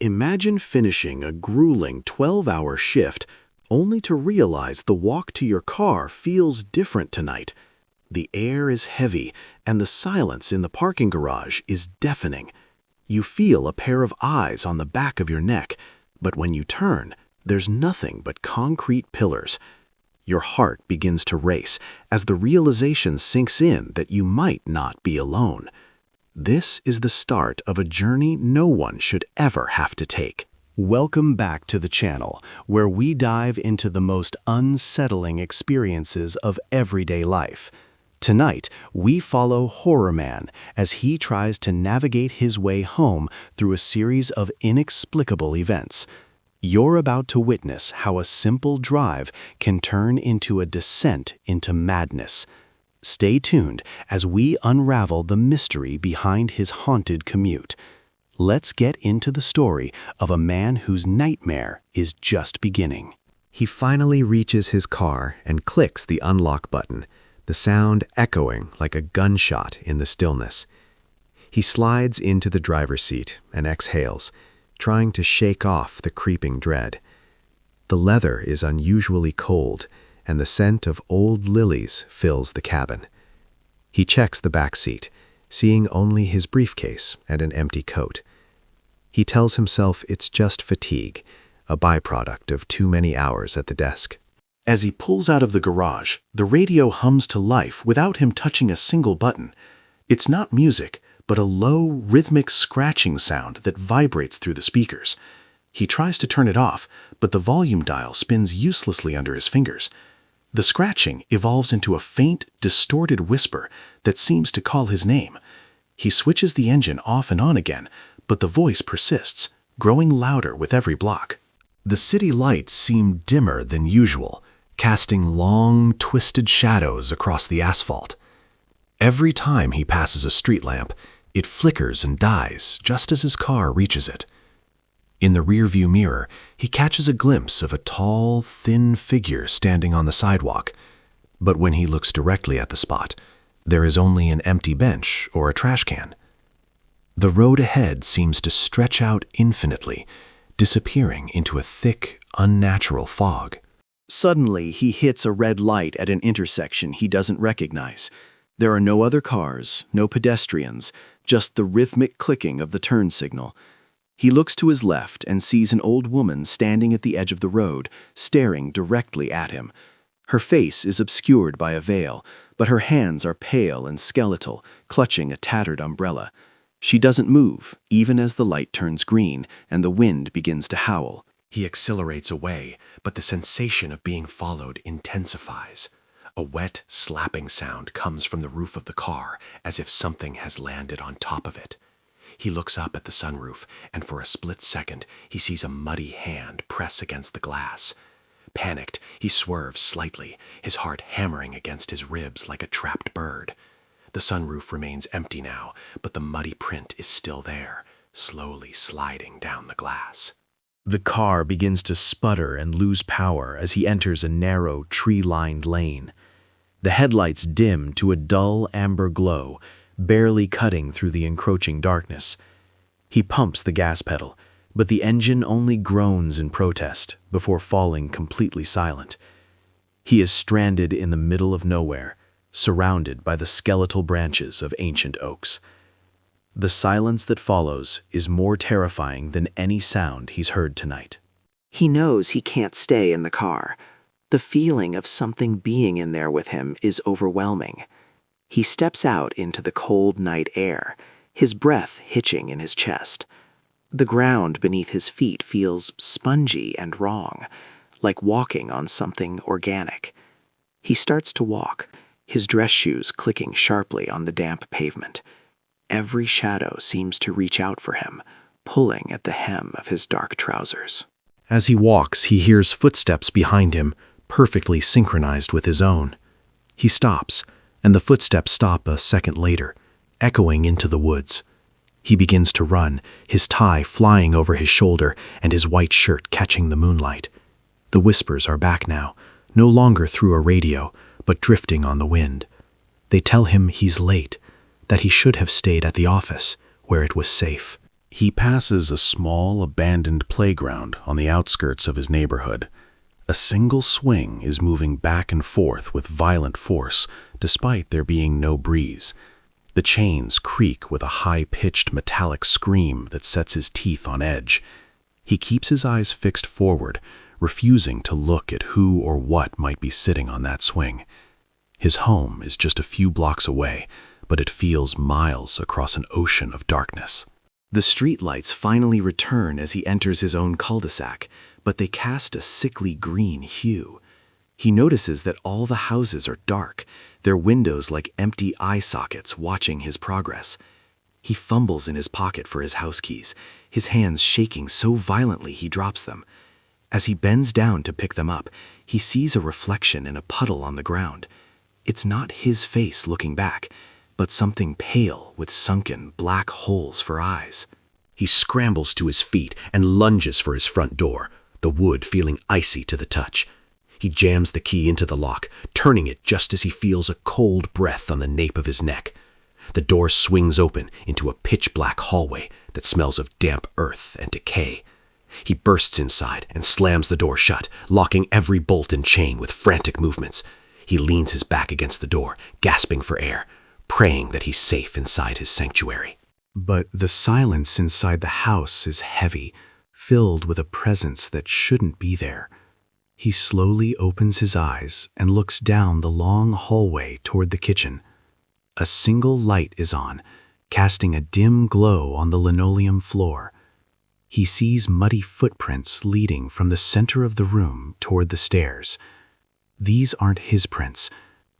Imagine finishing a grueling 12-hour shift only to realize the walk to your car feels different tonight. The air is heavy, and the silence in the parking garage is deafening. You feel a pair of eyes on the back of your neck, but when you turn, there's nothing but concrete pillars. Your heart begins to race as the realization sinks in that you might not be alone. This is the start of a journey no one should ever have to take. Welcome back to the channel, where we dive into the most unsettling experiences of everyday life. Tonight, we follow Horror Man as he tries to navigate his way home through a series of inexplicable events. You're about to witness how a simple drive can turn into a descent into madness. Stay tuned as we unravel the mystery behind his haunted commute. Let's get into the story of a man whose nightmare is just beginning. He finally reaches his car and clicks the unlock button, the sound echoing like a gunshot in the stillness. He slides into the driver's seat and exhales, trying to shake off the creeping dread. The leather is unusually cold, and the scent of old lilies fills the cabin. He checks the back seat, seeing only his briefcase and an empty coat. He tells himself it's just fatigue, a byproduct of too many hours at the desk. As he pulls out of the garage, the radio hums to life without him touching a single button. It's not music, but a low, rhythmic scratching sound that vibrates through the speakers. He tries to turn it off, but the volume dial spins uselessly under his fingers. The scratching evolves into a faint, distorted whisper that seems to call his name. He switches the engine off and on again, but the voice persists, growing louder with every block. The city lights seem dimmer than usual, casting long, twisted shadows across the asphalt. Every time he passes a street lamp, it flickers and dies just as his car reaches it. In the rearview mirror, he catches a glimpse of a tall, thin figure standing on the sidewalk. But when he looks directly at the spot, there is only an empty bench or a trash can. The road ahead seems to stretch out infinitely, disappearing into a thick, unnatural fog. Suddenly, he hits a red light at an intersection he doesn't recognize. There are no other cars, no pedestrians, just the rhythmic clicking of the turn signal. He looks to his left and sees an old woman standing at the edge of the road, staring directly at him. Her face is obscured by a veil, but her hands are pale and skeletal, clutching a tattered umbrella. She doesn't move, even as the light turns green and the wind begins to howl. He accelerates away, but the sensation of being followed intensifies. A wet, slapping sound comes from the roof of the car, as if something has landed on top of it. He looks up at the sunroof, and for a split second, he sees a muddy hand press against the glass. Panicked, he swerves slightly, his heart hammering against his ribs like a trapped bird. The sunroof remains empty now, but the muddy print is still there, slowly sliding down the glass. The car begins to sputter and lose power as he enters a narrow, tree-lined lane. The headlights dim to a dull amber glow, barely cutting through the encroaching darkness. He pumps the gas pedal, but the engine only groans in protest before falling completely silent. He is stranded in the middle of nowhere, surrounded by the skeletal branches of ancient oaks. The silence that follows is more terrifying than any sound he's heard tonight. He knows he can't stay in the car. The feeling of something being in there with him is overwhelming. He steps out into the cold night air, his breath hitching in his chest. The ground beneath his feet feels spongy and wrong, like walking on something organic. He starts to walk, his dress shoes clicking sharply on the damp pavement. Every shadow seems to reach out for him, pulling at the hem of his dark trousers. As he walks, he hears footsteps behind him, perfectly synchronized with his own. He stops, and the footsteps stop a second later, echoing into the woods. He begins to run, his tie flying over his shoulder and his white shirt catching the moonlight. The whispers are back now, no longer through a radio, but drifting on the wind. They tell him he's late, that he should have stayed at the office, where it was safe. He passes a small, abandoned playground on the outskirts of his neighborhood. A single swing is moving back and forth with violent force, despite there being no breeze. The chains creak with a high-pitched metallic scream that sets his teeth on edge. He keeps his eyes fixed forward, refusing to look at who or what might be sitting on that swing. His home is just a few blocks away, but it feels miles across an ocean of darkness. The streetlights finally return as he enters his own cul-de-sac, but they cast a sickly green hue. He notices that all the houses are dark, their windows like empty eye sockets watching his progress. He fumbles in his pocket for his house keys, his hands shaking so violently he drops them. As he bends down to pick them up, he sees a reflection in a puddle on the ground. It's not his face looking back, but something pale with sunken black holes for eyes. He scrambles to his feet and lunges for his front door, the wood feeling icy to the touch. He jams the key into the lock, turning it just as he feels a cold breath on the nape of his neck. The door swings open into a pitch-black hallway that smells of damp earth and decay. He bursts inside and slams the door shut, locking every bolt and chain with frantic movements. He leans his back against the door, gasping for air, praying that he's safe inside his sanctuary. But the silence inside the house is heavy, filled with a presence that shouldn't be there. He slowly opens his eyes and looks down the long hallway toward the kitchen. A single light is on, casting a dim glow on the linoleum floor. He sees muddy footprints leading from the center of the room toward the stairs. These aren't his prints.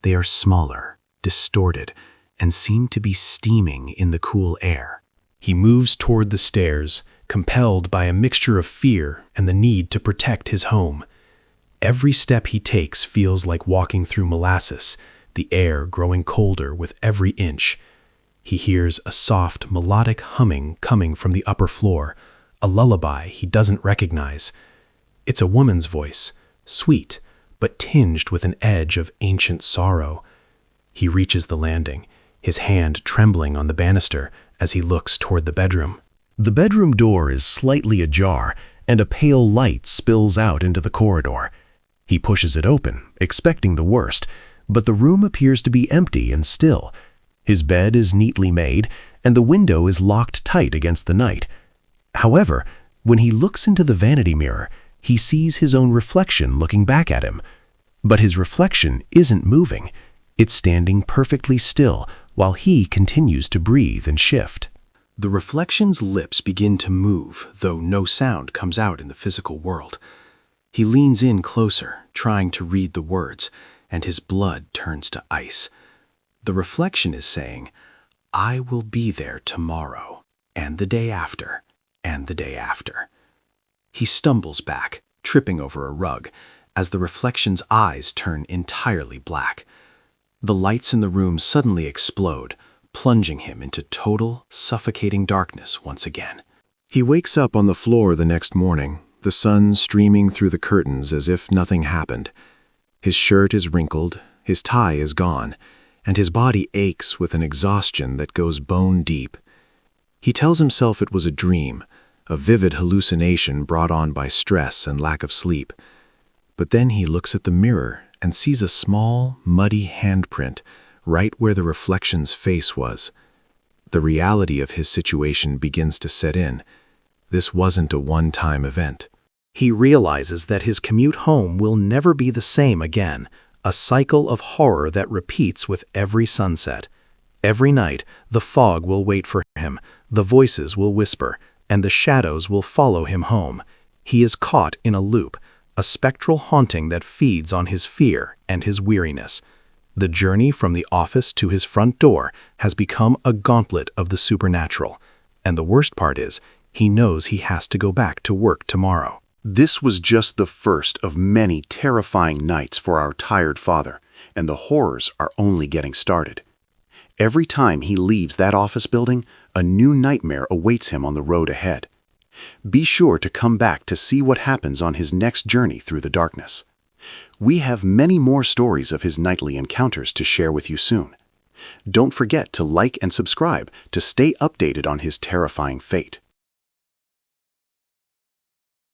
They are smaller, distorted, and seem to be steaming in the cool air. He moves toward the stairs, compelled by a mixture of fear and the need to protect his home. Every step he takes feels like walking through molasses, the air growing colder with every inch. He hears a soft, melodic humming coming from the upper floor, a lullaby he doesn't recognize. It's a woman's voice, sweet, but tinged with an edge of ancient sorrow. He reaches the landing, his hand trembling on the banister as he looks toward the bedroom. The bedroom door is slightly ajar, and a pale light spills out into the corridor. He pushes it open, expecting the worst, but the room appears to be empty and still. His bed is neatly made, and the window is locked tight against the night. However, when he looks into the vanity mirror, he sees his own reflection looking back at him. But his reflection isn't moving. It's standing perfectly still while he continues to breathe and shift. The reflection's lips begin to move, though no sound comes out in the physical world. He leans in closer, trying to read the words, and his blood turns to ice. The reflection is saying, "I will be there tomorrow, and the day after, and the day after." He stumbles back, tripping over a rug, as the reflection's eyes turn entirely black. The lights in the room suddenly explode, plunging him into total, suffocating darkness once again. He wakes up on the floor the next morning, the sun streaming through the curtains as if nothing happened. His shirt is wrinkled, his tie is gone, and his body aches with an exhaustion that goes bone deep. He tells himself it was a dream, a vivid hallucination brought on by stress and lack of sleep. But then he looks at the mirror and sees a small, muddy handprint right where the reflection's face was. The reality of his situation begins to set in. This wasn't a one-time event. He realizes that his commute home will never be the same again, a cycle of horror that repeats with every sunset. Every night, the fog will wait for him, the voices will whisper, and the shadows will follow him home. He is caught in a loop, a spectral haunting that feeds on his fear and his weariness. The journey from the office to his front door has become a gauntlet of the supernatural, and the worst part is, he knows he has to go back to work tomorrow. This was just the first of many terrifying nights for our tired father, and the horrors are only getting started. Every time he leaves that office building, a new nightmare awaits him on the road ahead. Be sure to come back to see what happens on his next journey through the darkness. We have many more stories of his nightly encounters to share with you soon. Don't forget to like and subscribe to stay updated on his terrifying fate.